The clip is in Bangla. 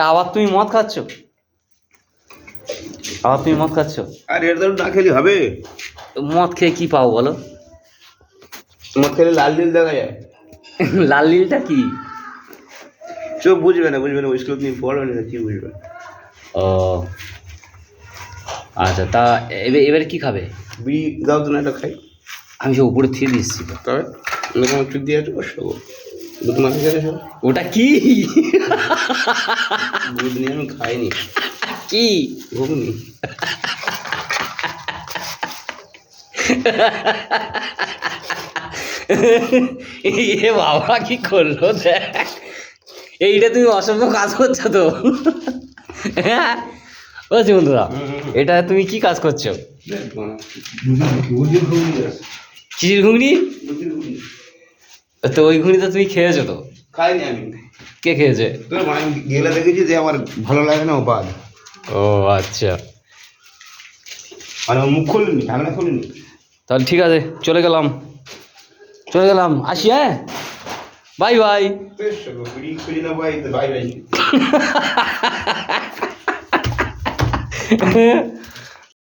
আবার তুমি মদ খাচ্ছ? আবার তুমি মদ খাচ্ছ? আর এর দারুণ না খেলে হবে? মদ খেয়ে কি পাও বলো? মদ খেলে লাল নীল দেখা যায়। লাল নীলটা কি? চোখ বুঝবে না ওই স্কুল তুমি পড়ো না, কি বুঝবে? ও আচ্ছা, তা এবারে কি খাবে? বিড়ি দাও তো না, একটা খাই। আমি সে উপরে থেকে দিচ্ছি তো। তবে তোমার চুপ দিয়ে একটু বসো, দুধ মাখে গেলে সব ওটা কি? দুধ নিয়ে আমি খাইনি। কি ঘুগনি? এ বাবা কি করলো দেখ, এইটা তুমি অসভ্য কাজ করছো তো। হ্যাঁ বলছি বন্ধুরা, এটা তুমি কি কাজ করছো? কিসের ঘুগনি? তো ওই ঘুগনিটা তুমি খেয়েছো তো? খাইনি আমি। কে খেয়েছে? আমি গেলে দেখেছি যে আমার ভালো লাগে না, ও বাদ। ও আচ্ছা, মানে আমার মুখ খুলিনি, ঢাকনা খুলিনি। তাহলে ঠিক আছে, চলে গেলাম, আসি। হ্যাঁ, বাই বাই। বিড়ি খুলি না ভাই, বাই বাই।